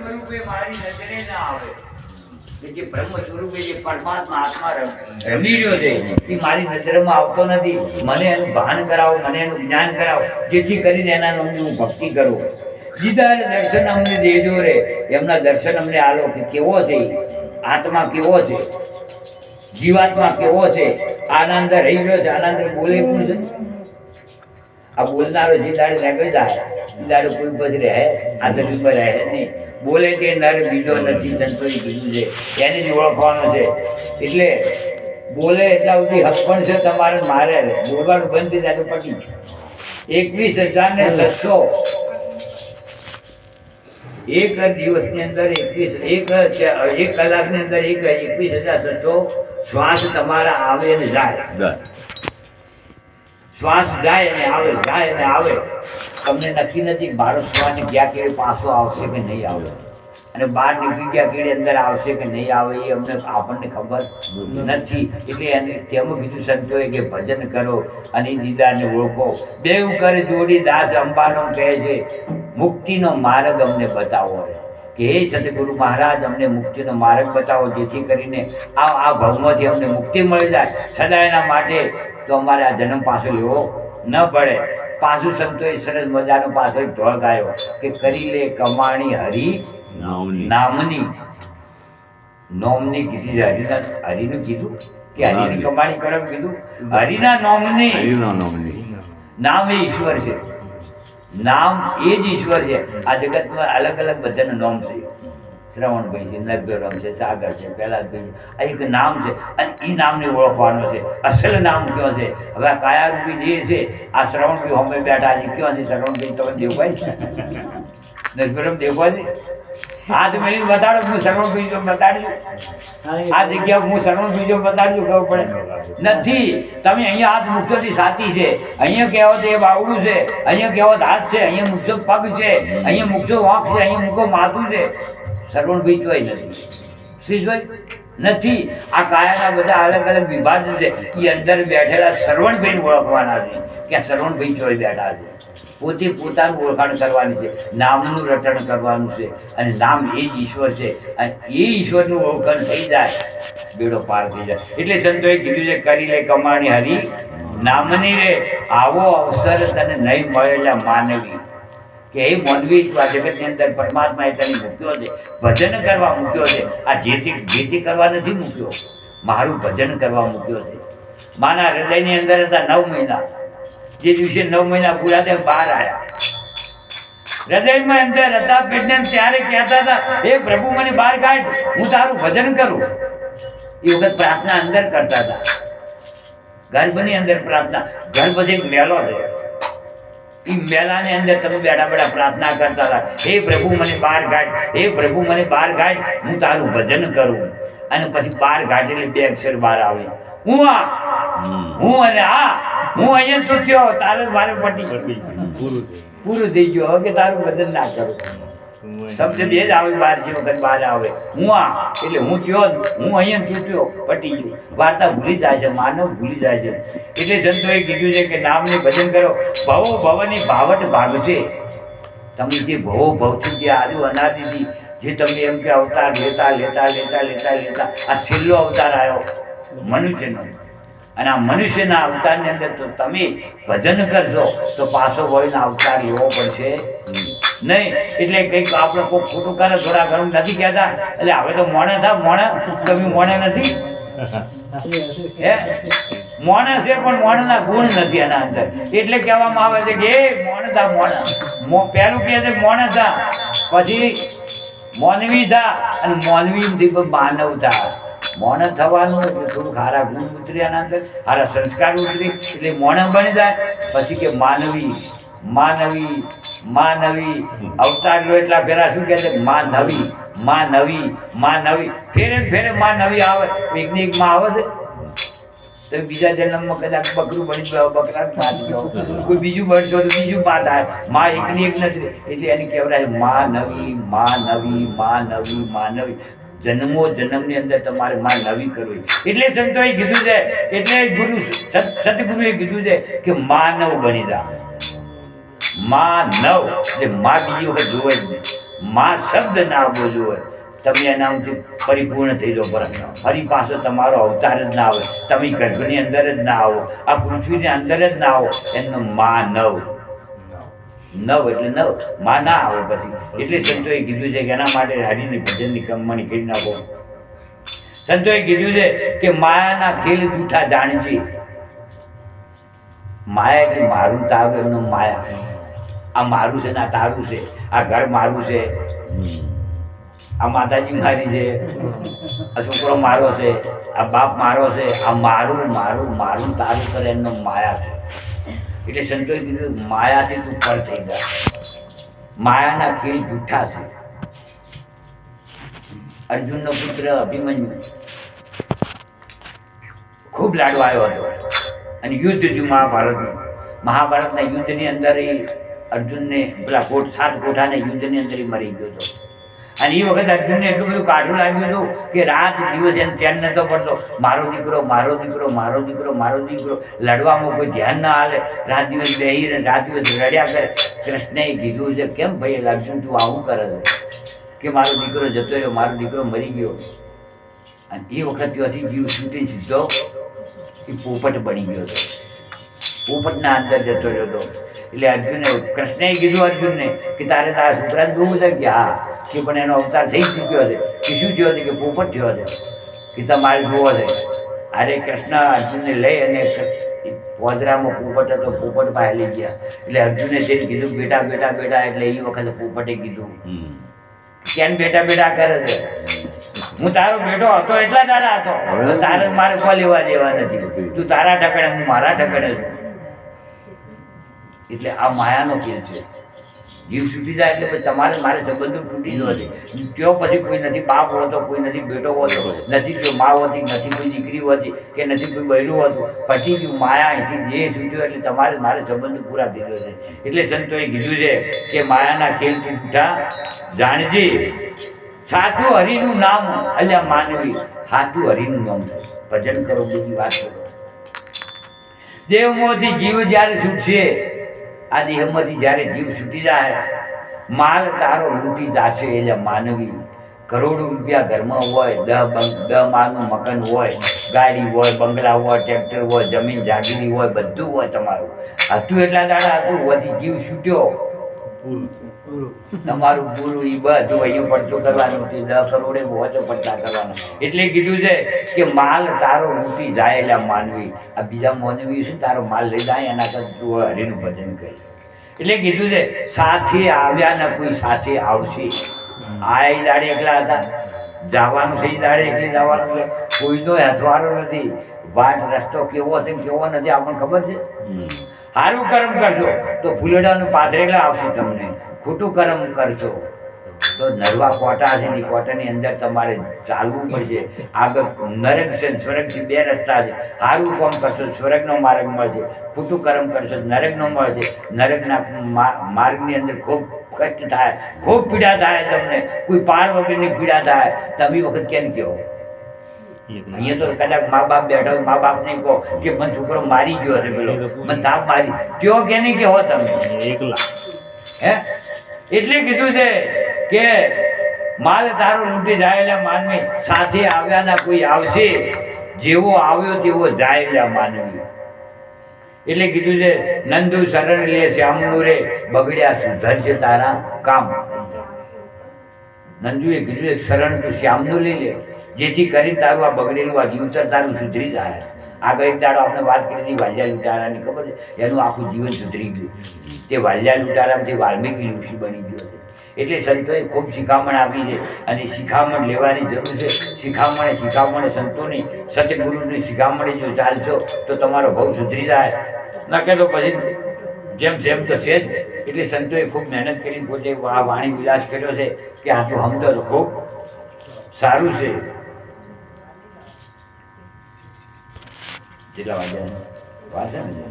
સ્વરૂપે મારી નજરે ના આવે કે જે બ્રહ્મ સ્વરૂપે જે પરમાત્મા આત્મા રમી રહ્યો છે એ મારી નજરમાં આવતો નથી. મને એનું ભાન કરાવો, મને એનું જ્ઞાન કરાવો, જેથી કરીને એના નામની હું ભક્તિ કરું. દીદાર દર્શન અમને દેજો રે, એમના દર્શન અમને આલો કે કેવો છે આત્મા, કેવો છે જીવાત્મા, કેવો છે. આનંદ રહી ગયો છે, આનંદ બોલે પણ છે. આ બોલનારો જે દાડે નીકળી જાય એ દાડે કોઈ પછી રહે આ જમીનમાં રહે નહીં. બોલે તે નર બીજો નથી, સંતોએ કીધું છે, એને જ ઓળખવાનો છે. એટલે બોલે એટલા સુધી હક પણ છે તમારે, મારે બોલવાનું બંધ થઈ જાય તો પટી. 21,700 એક દિવસની અંદર 1 કલાકની અંદર 21,700 શ્વાસ તમારા આવે અને જાય. શ્વાસ જાય અને આવે, જાય અને આવે. તમને નક્કી નથી મારો શ્વાસ ગયા કેળે પાછો આવશે કે નહીં આવે, અને બહાર નીકળી ગયા કેળે અંદર આવશે કે નહીં આવે એ આપણને ખબર નથી. એટલે એને તેમ કીધું સંતોએ કે ભજન કરો અને દીદાને ઓળખો. બેઉ કર જોડી દાસ અંબાનો કહે છે, મુક્તિનો માર્ગ અમને બતાવો. કે હે સદગુરુ મહારાજ, અમને મુક્તિનો માર્ગ બતાવો, જેથી કરીને આ ભવમાંથી અમને મુક્તિ મળી જાય સદાયના માટે. તો અમારે આ જન્મ પાછો લેવો ન પડે. પાછું સંતોએ સરસ મજાનો પાછો એક ઢોળ ગાયો કે કરી લે કમાણી હરી નામની. નોમની કીધી છે, હરિનું કીધું કે હરિની કમાણી કરો કીધું. હરિના નોમની, નામ એ ઈશ્વર છે, નામ એ જ ઈશ્વર છે. આ જગતમાં અલગ અલગ બધાના નામ છે. શ્રવણભાઈ છે, નરભેરામ છે, સાગર છે, પ્રહલાદભાઈ છે. આ એક નામ છે અને એ નામને ઓળખવાનો છે. અસલ નામ કયો છે? હવે આ કાયારૂપી જે છે આ શ્રવણભાઈ હોમે બેઠા છે, કયો છે શ્રવણભાઈ? તમે દેવભાઈ છે, નરભેરામ દેવભાઈ છે. હાથ મેળીને બતાડો, હું શ્રવણભાઈ જો બતાડજો. આ જગ્યા હું શ્રવણભાઈ જો બતાડજો, ખબર પડે નથી. તમે અહીંયા હાથ મૂકશો થી સાથી છે, અહીંયા કહેવો તો એ બાવડું છે, અહીંયા કહેવો તો હાથ છે, અહીંયા મૂકશો પગ છે, અહીંયા મૂકશો વાંક છે, અહીંયા મૂકો માથું છે. શ્રવણભાઈ જોઈ નથી, શ્રીભાઈ નથી. આ કાયાના બધા અલગ અલગ વિભાજન છે. એ અંદર બેઠેલા શ્રવણભાઈને ઓળખવાના છે કે આ શ્રવણભાઈ જોઈ બેઠા છે. પોતે પોતાનું ઓળખાણ કરવાની છે, નામનું રટણ કરવાનું છે, અને નામ એ જ ઈશ્વર છે. અને એ ઈશ્વરનું ઓળખાણ થઈ જાય, બેડો પાર થઈ જાય. એટલે સંતોએ કીધું છે કરી લે કમાણી હરી નામની રે, આવો અવસર તને નહીં મળેલા માનવી. કે એ માનવી આ જગતની અંદર પરમાત્માએ તને મૂક્યો છે, ભજન કરવા મૂક્યો છે. આ જેથી કરવા નથી મૂક્યો, મારું ભજન કરવા મૂક્યો છે. માના હૃદયની અંદર હતા 9 મહિના. જે દિવસે 9 મહિના પૂરા થયા બહાર આવ્યા, હૃદયમાં અંદર હતા પેટને, ત્યારે કહેતા હતા હે પ્રભુ મને બહાર કાઢ, હું તારું ભજન કરું. એ વખત પ્રાર્થના અંદર કરતા હતા, ગર્ભની અંદર પ્રાર્થના. ગર્ભ છે એક મેલો છે, એ મેલાની અંદર તમે બેઠા બેઠા પ્રાર્થના કરતા હતા હે પ્રભુ મને બહાર કાઢ, હે પ્રભુ મને બહાર કાઢ, હું તારું ભજન કરું. અને પછી બહાર કાઢ એટલે 2 અક્ષર બહાર આવે, હું આ, હું અને આ. હું અહીંયા તો થયો, તારે મારે પટી પૂરું થઈ ગયું. હવે કે તારું ભજન ના કરું. શબ્દ બે જ આવે બહાર, જે વખત બહાર આવે હું આ એટલે હું થયો, હું અહીંયા તૂટ્યો, પટી ગયું. વાર્તા ભૂલી જાય છે, માનવ ભૂલી જાય છે. એટલે સંતોએ કીધું છે કે નામને ભજન કરો. ભવો ભવની ભાવટ ભાગશે. તમે જે ભવો ભવથી જે આર્યું અનાદિથી જે તમે એમ કે અવતાર લેતા લેતા લેતા લેતા લેતા આ છેલ્લો અવતાર આવ્યો મનુષ્યનો. અને આ મનુષ્યના અવતારની અંદર તો તમે ભજન કરશો તો પાછો વળીને અવતાર લેવો પડશે નહીં. એટલે કંઈક આપણે કોઈ ખોટું કરે થોડા ઘણું નથી કહેતા, એટલે હવે તો મોણે થા, મોણે તમે મોણે નથી હે, મોણે છે પણ મોણના ગુણ નથી એના અંદર. એટલે કહેવામાં આવે છે કે એ મોણે થા, મોણે પહેલું કહે છે મોણે થા, પછી મોનવી થા, અને મોનવી માનવ થા. મોણ થવાનું એટલે થોડુંક સારા ગુણ ઉતરી એના અંદર, સારા સંસ્કાર ઉતરી એટલે મોણ બની જાય. પછી કે માનવી માનવી માનવી અવતાર લો એટલા ફેરા શું કહે છે માનવી માનવી માનવી, ફેરે ફેરે માનવી આવે. એકમાં આવે છે તો બીજા જન્મમાં કદાચ બકરું બની ગયો, બકરા ખાતી ગયો, કોઈ બીજું બનશો તો બીજું માં થાય. માં એકની એક નથી, એટલે એને કહેવાય માનવી માનવી માનવી માનવી. જન્મો જન્મની અંદર તમારે માં નવી કરવી. એટલે સંતોએ કીધું છે, એટલે ગુરુ સતગુરુએ કીધું છે કે માનવ બની જા. માનવ એટલે માં બીજી વખત જોવે જ નહીં. માં શબ્દ ના બોલવો હોય તમે એનાથી પરિપૂર્ણ થઈ જાઓ, પર ફરી પાછો તમારો અવતાર જ ના આવે, તમે ગર્ભની અંદર જ ના આવો, આ પૃથ્વીની અંદર જ ના આવો, એમનો માં નવ એટલે નવ માં ના આવે પછી. એટલે સંતોએ કીધું છે કે એના માટે હરિની ભજનની કમવાની કરી નાખો. સંતોએ કીધું છે કે માયાના ખેલ જૂઠા જાણજે. માયા એટલે મારું તારું, એમનો માયા. આ મારું છે ને આ તારું છે, આ ઘર મારું છે, આ માતાજી મારી છે, આ છોકરો મારો છે, આ બાપ મારો છે, આ મારું મારું મારું તારું કરે એમનો માયા છે. એટલે સંતોએ કીધું માયાથી તું પર થઈ જા. માયાના ખેલ જૂઠા છે. અર્જુનનો પુત્ર અભિમન્યુ ખૂબ લાડવા આવ્યો હતો અને યુદ્ધ થયું મહાભારતનું. મહાભારતના યુદ્ધની અંદર એ અર્જુનને પેલા 7 કોઠાને યુદ્ધની અંદર મરી ગયો હતો. અને એ વખત અર્જુનને એટલું બધું કાઢું લાગ્યું હતું કે રાત દિવસ એને ચેન નતો પડતો. મારો દીકરો મારો દીકરો મારો દીકરો મારો દીકરો, લડવામાં કોઈ ધ્યાન ના હાલે, રાત દિવસ બેહીને રાત દિવસ રડ્યા કરે. કૃષ્ણએ કીધું છે કેમ ભાઈ અર્જુન તું આવું કરે છે કે મારો દીકરો જતો રહ્યો, મારો દીકરો મરી ગયો. અને એ વખત ત્યાંથી જીવ છૂટી સીધો એ પોપટ બની ગયો હતો, પોપટના અંદર જતો રહ્યો હતો. એટલે અર્જુને કૃષ્ણએ કીધું અર્જુનને કે તારે તારા છોકરાને જોવું છે કે હા, કે પણ એનો અવતાર થઈ ચૂક્યો છે, કે શું થયો છે, કે પોપટ થયો છે, કે તમારે જોવો છે. અરે કૃષ્ણ અર્જુનને લઈ અને પોદરામાં પોપટ હતો, પોપટ પાસે લઈ ગયા. એટલે અર્જુને તેને કીધું બેટા બેટા બેટા. એટલે એ વખતે પોપટે કીધું કેમ બેટા બેટા કરે છે, હું તારો બેટો હતો એટલા દાડા હતો, તારે મારે કોઈ લેવા દેવા નથી, તું તારા ઠકડે હું મારા ઠકડે છું. એટલે આ માયાનો ખેલ છે. જીવ છૂટી જાય એટલે પછી તમારે મારે સંબંધો તૂટી ગયો છે. ત્યો પછી કોઈ નથી બાપ હોતો, કોઈ નથી બેટો હોતો, નથી કોઈ મા હોતી, નથી કોઈ દીકરી હોતી, કે નથી કોઈ બૈરું હતું. પછી જો માયા અહીંથી દેહ છૂટ્યો એટલે તમારે મારે સંબંધો પૂરા થઈ ગયો છે. એટલે સંતોએ કીધું છે કે માયાના ખેલ જૂઠા જાણજે, સાચું હરિનું નામ અલ્યા માનવી, સાચું હરિનું નામ ભજન કરો, બીજી વાત કરો. દેહમાંથી જીવ જ્યારે છૂટશે, આ દેહમાંથી જ્યારે જીવ છૂટી જાય, માલ તારો લૂંટી જાશે. એટલે માનવી કરોડો રૂપિયા ઘરમાં હોય, 10 માળનું મકાન હોય, ગાડી હોય, બંગલા હોય, ટ્રેક્ટર હોય, જમીન જાગીરી હોય, બધું હોય તમારું હતું એટલા દાડા હતું, વધી જીવ છૂટ્યો તમારું પૂરું એ બધું અહીંયા પડતો કરવાનું છે. 10 કરોડે વોચો પડતા કરવાના. એટલે કીધું છે કે માલ તારો લૂંટી જાય. એટલે માનવી આ બીજા માનવી છે તારો માલ લઈ જાય, એના કરતા તું હરિનું ભજન કરી. એટલે કીધું છે સાથે આવ્યા ને કોઈ સાથે આવશે. આ એ દાડે એકલા હતા, જવાનું છે એ દાડે એકલી જવાનું છે, કોઈનો હથવારો નથી. વાટ રસ્તો કેવો છે કેવો નથી આપણને ખબર છે. સારું કર્મ કરશો તો ફૂલડાનું પાથરેલા આવશે, તમને ખોટું કર્મ કરશો તો નરવા કોટા છે, એ કોટાની અંદર તમારે ચાલવું પડશે. આગળ નરક છે, સ્વર્ગ છે, 2 રસ્તા છે. સારું કામ કરશો સ્વર્ગનો માર્ગ મળશે, ખોટું કર્મ કરશો નરકનો મળશે. નરકના માર્ગની અંદર ખૂબ કષ્ટ થાય, ખૂબ પીડા થાય, તમને કોઈ પાર વગરની પીડા થાય. તમે વખત કેમ કહો? અહીંયા તો કદાચ મા બાપ બેઠા, મા બાપ ને કહો કે મને છોકરો મારી ગયો છે, પેલો મને તાપ મારી કયો કે નહીં કહો તમે એકલા હે. એટલે કીધું છે કે માલ તારો લૂંટી જાય એટલે માનવી, સાથે આવ્યા ના કોઈ આવશે, જેવો આવ્યો તેવો જાય એટલે માનવી. એટલે કીધું છે નંદુ શરણ લે શ્યામનું રે, બગડ્યા સુધરશે તારા કામ. નંદુએ કીધું એક શરણ તું શ્યામનું લઈ લે, જેથી કરીને તારું આ બગડેલું આ જીવતર તારું સુધરી જાય. આગળ એક દાડો આપણે વાત કરી હતી વાલ્યા લૂંટારાની, ખબર છે? એનું આખું જીવન સુધરી ગયું. તે વાલ્યા લૂંટારામાંથી વાલ્મીકી ઋષિ બની ગયો છે. એટલે સંતોએ ખૂબ શિખામણ આપી છે અને શિખામણ લેવાની જરૂર છે. શિખામણે સંતોની સતગુરુની શિખામણે જો ચાલશો તો તમારો ભવ સુધરી જાય. ન કે તો પછી જેમ તો છે જ. એટલે સંતોએ ખૂબ મહેનત કરીને પોતે આ વાણી વિલાસ કર્યો છે કે આટલું સમજો તો ખૂબ સારું છે. કેટલા વાગ્યા વાંચે ને